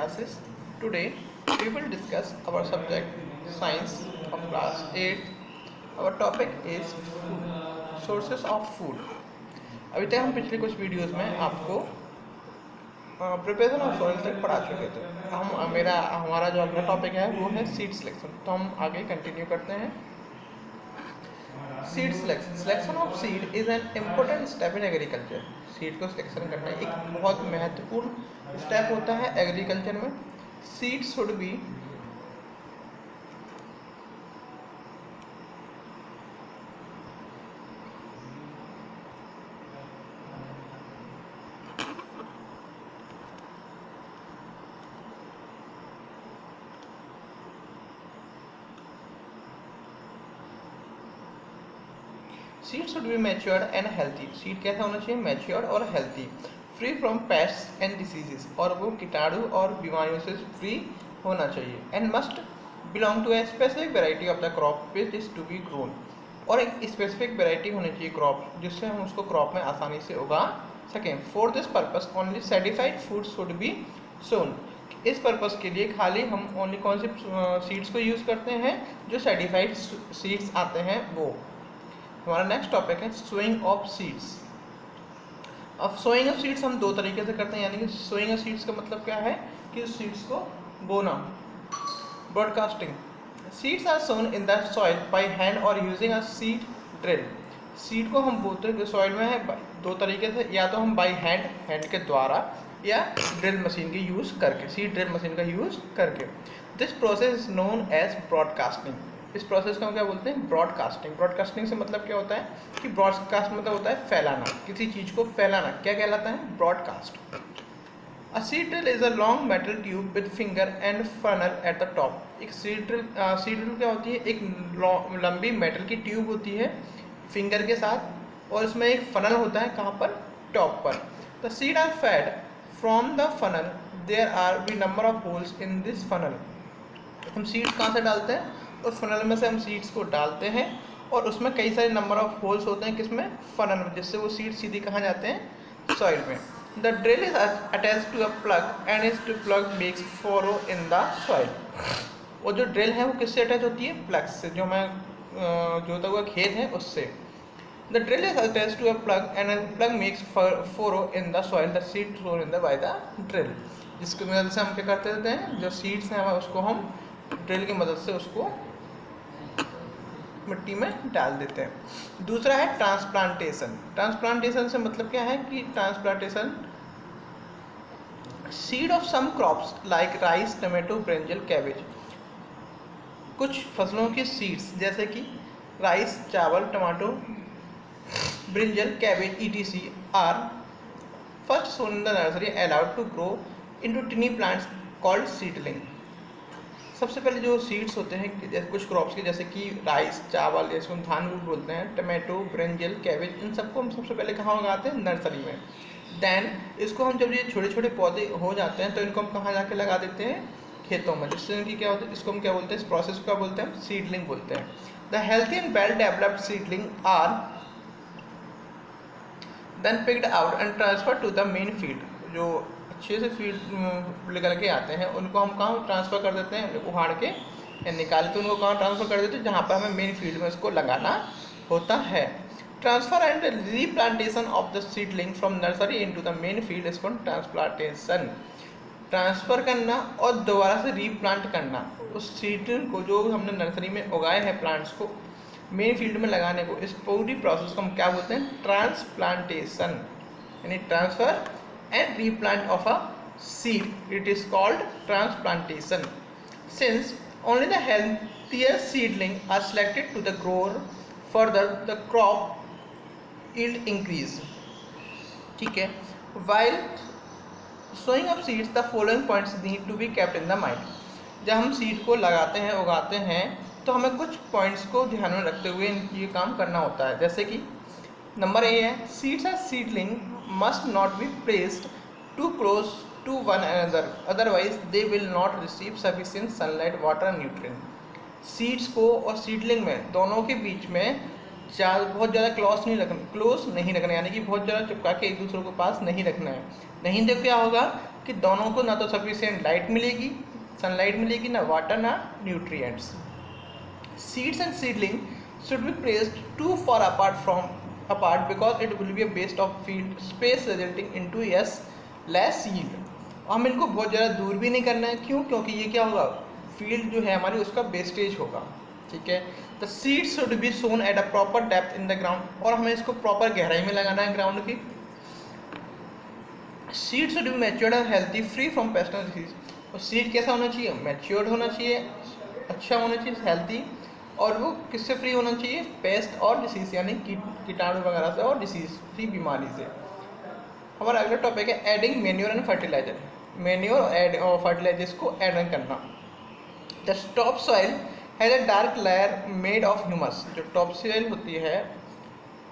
classes. Today we will discuss our subject science of class 8. Our topic is food, sources of food. अभी तक हम पिछले कुछ videos में आपको प्रिपरेशन ऑफ सॉइल तक पढ़ा चुके थे। हमारा जो अगला टॉपिक है वो है सीड सिलेक्शन। तो हम आगे कंटिन्यू करते हैं। Seed selection of seed is an important step in agriculture. Seed को सिलेक्शन करना एक बहुत महत्वपूर्ण स्टेप होता है एग्रीकल्चर में। Seed should be seed should be matured and healthy. Seed कैसा होना चाहिए? मैच्योर्ड और healthy, free from pests and diseases, और वो कीटाणु और बीमारियों से फ्री होना चाहिए। And must belong to a specific variety of the crop which is to B grown, और एक स्पेसिफिक वेराइटी होनी चाहिए क्रॉप जिससे हम उसको क्रॉप में आसानी से उगा सकें। For this purpose only certified food should be sown. इस पर्पस के लिए खाली हम ओनली कौन से सीड्स को यूज़ करते हैं? जो सर्टिफाइड सीड्स आते हैं वो। हमारा नेक्स्ट टॉपिक है सोइंग ऑफ सीड्स। अब सोइंग ऑफ सीड्स हम दो तरीके से करते हैं, यानी कि सोइंग ऑफ सीड्स का मतलब क्या है कि सीड्स को बोना, broadcasting. Seeds are sown in the soil by hand और using a seed drill. Seed को हम बोते हैं सॉइल में है दो तरीके से, या तो हम बाय हैंड के द्वारा या ड्रिल मशीन की यूज़ करके, सीड ड्रिल मशीन का यूज़ करके। This process is known as broadcasting. इस प्रोसेस को हम क्या बोलते हैं? ब्रॉडकास्टिंग। ब्रॉडकास्टिंग से मतलब क्या होता है कि ब्रॉडकास्ट मतलब होता है फैलाना, किसी चीज़ को फैलाना। क्या कहलाता है? Broadcast. A seed drill is a long metal tube with finger and funnel at the top. एक सीड ड्रिल क्या होती है? एक लंबी मेटल की ट्यूब होती है फिंगर के साथ, और इसमें एक फनल होता है। कहाँ पर? टॉप पर। The seed are fed from the funnel, there are be number of holes in this funnel. हम सीड्स कहाँ से डालते हैं? उस फनल में से हम सीड्स को डालते हैं, और उसमें कई सारे नंबर ऑफ होल्स होते हैं। किसमें? फनल में, जिससे वो सीड सीधी कहाँ जाते हैं? सॉइल में। The drill is attached to a plug and is to plug makes furrow in the soil. और जो ड्रिल है वो किससे अटैच होती है? प्लग से, जो हमें जोता हुआ खेत है उससे। The drill is attached to a plug and plug makes furrow in the soil, the seed thrown in the by the drill. जिसकी मदद से हम क्या करते रहते हैं? जो सीड्स हैं उसको हम ड्रिल की मदद से उसको मिट्टी में डाल देते हैं। दूसरा है ट्रांसप्लांटेशन। ट्रांसप्लांटेशन से मतलब क्या है कि transplantation seed of some crops like rice, tomato, brinjal, cabbage. कुछ फसलों की सीड्स जैसे कि राइस, चावल, tomato, brinjal, cabbage etc are first sown in the nursery allowed to grow into tiny plants called seedling. सबसे पहले जो सीड्स होते हैं जैसे कुछ क्रॉप्स के, जैसे कि राइस, चावल, जैसे हम धान भी बोलते हैं, टमाटो, ब्रिंजल, कैबेज, इन सबको हम सबसे पहले कहाँ उगाते हैं? नर्सरी में। देन इसको हम जब ये छोटे छोटे पौधे हो जाते हैं तो इनको हम कहाँ जाके लगा देते हैं? खेतों में। जिससे इनकी क्या होता है? इसको हम क्या बोलते हैं? इस प्रोसेस को क्या बोलते हैं? सीडलिंग बोलते हैं। The healthy and well developed seedling are then picked out and transfer to the main field. जो अच्छे से फील्ड निकल के आते हैं उनको हम कहाँ ट्रांसफ़र कर देते हैं? उखाड़ के या निकाल के उनको कहाँ ट्रांसफ़र कर देते हैं? जहाँ पर हमें मेन फील्ड में उसको लगाना होता है। Transfer and replantation of the seedling from nursery into the main field is called transplantation. Transfer करना और दोबारा से रीप्लांट करना उस सीडलिंग को जो हमने नर्सरी में उगाए हैं प्लांट्स को मेन फील्ड में लगाने को, इस पूरी प्रोसेस को हम क्या बोलते हैं? ट्रांसप्लांटेशन। यानी transfer and replant of a seed, it is called transplantation. Since only the healthier seedling are selected to the grower, further the crop yield increase. ठीक है। While sowing of seeds, the following points need to be kept in the mind. जब हम seed को लगाते हैं, उगाते हैं, तो हमें कुछ पॉइंट्स को ध्यान में रखते हुए ये काम करना होता है। जैसे कि नंबर ए है, seeds are seedling must not be placed too close to one another, otherwise they will not receive sufficient sunlight, water and nutrient. Seeds को और सीडलिंग में दोनों के बीच में बहुत ज़्यादा क्लोज नहीं रखना, यानी कि बहुत ज़्यादा चिपका के एक दूसरे के पास नहीं रखना है। नहीं तो क्या होगा कि दोनों को ना तो सफिशिएंट लाइट मिलेगी, सनलाइट मिलेगी, ना वाटर ना nutrients. Seeds and seedling should be placed too far apart because it will be a waste of field space resulting into less yield। हम इनको बहुत ज़्यादा दूर भी नहीं करना है, क्यों? क्योंकि ये क्या होगा, फील्ड जो है हमारी उसका वेस्टेज होगा, ठीक है। The seed should be sown at a proper depth in the ground, और हमें इसको प्रॉपर गहराई में लगाना है ग्राउंड की। Seed should be matured and healthy free from paste and disease, और सीड कैसा होना चाहिए, मैच्योर्ड होना चाहिए, अच्छा होना चाहिए, हेल्थी, और वो किससे फ्री होना चाहिए, पेस्ट और डिसीज यानी कीटाणु वगैरह से और डिसीज फ्री बीमारी से। हमारा अगला टॉपिक है adding manure and fertiliser. Manure और फर्टिलाइजर्स को एड करना। The top soil has a dark layer made of humus. जो टॉप सॉइल होती है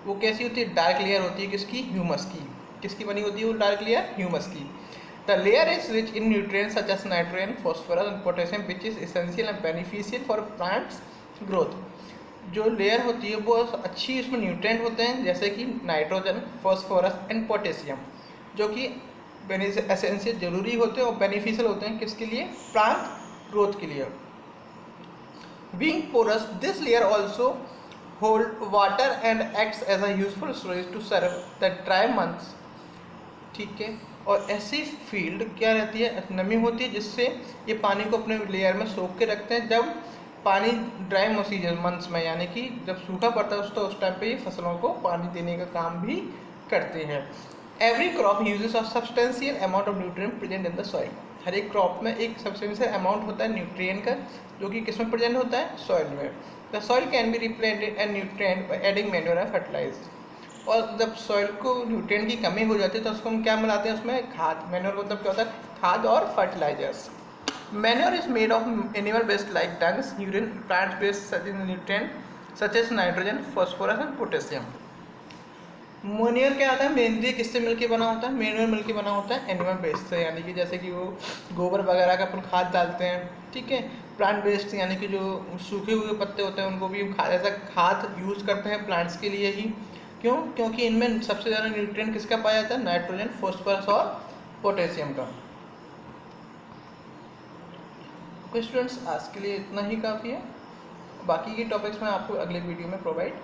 वो कैसी होती है, डार्क लेयर होती है, किसकी, ह्यूमस की। किसकी बनी होती है वो डार्क लेयर, ह्यूमस की। The layer is rich in nutrients such as nitrogen, phosphorus and potassium which is essential and beneficial for plants growth. जो लेयर होती है वो अच्छी, इसमें न्यूट्रिएंट होते हैं जैसे कि नाइट्रोजन, फॉस्फोरस एंड पोटेशियम, जो कि एसेंशियल जरूरी होते हैं और बेनिफिशियल होते हैं किसके लिए, प्लांट ग्रोथ के लिए। Being porous this layer also hold water and acts as a useful storage to serve the dry months, ठीक है। और ऐसी फील्ड क्या रहती है, नमी होती है, जिससे ये पानी को अपने लेयर में सोख के रखते हैं। जब पानी ड्राई मोसीजन मंथ्स में, यानी कि जब सूखा पड़ता है उस टाइम पे ये फसलों को पानी देने का काम भी करते हैं। Every crop uses a substantial amount of nutrient present in the soil. हर एक क्रॉप में एक सब्सटेंशियल अमाउंट होता है न्यूट्रिएंट का, जो कि किस में प्रेजेंट होता है, सॉइल में। The soil can be replanted and nutrient by adding manure and fertiliser. और जब सॉइल को न्यूट्रिएंट की कमी हो जाती है तो उसको हम क्या मिलाते हैं, उसमें खाद। मैन्योर मतलब क्या होता है, खाद और fertilisers. Manure is made of animal waste like dung, urine, plant waste such as nutrient such as nitrogen, phosphorus and potassium। Manure क्या आता है, मेनली किससे मिलके बना होता है, मैन्योर मिलके बना होता है एनिमल वेस्ट से, यानी कि जैसे कि वो गोबर वगैरह का अपन खाद डालते हैं, ठीक है। प्लांट वेस्ट यानी कि जो सूखे हुए पत्ते होते हैं उनको भी हम खाद, ऐसा खाद यूज़ करते हैं प्लांट्स के लिए ही। क्यों? क्योंकि इनमें सबसे ज़्यादा न्यूट्रिएंट किसका पाया जाता है, नाइट्रोजन, फॉस्फोरस और पोटेशियम का। स्टूडेंट्स आज के लिए इतना ही काफ़ी है, बाकी के टॉपिक्स मैं आपको अगले वीडियो में प्रोवाइड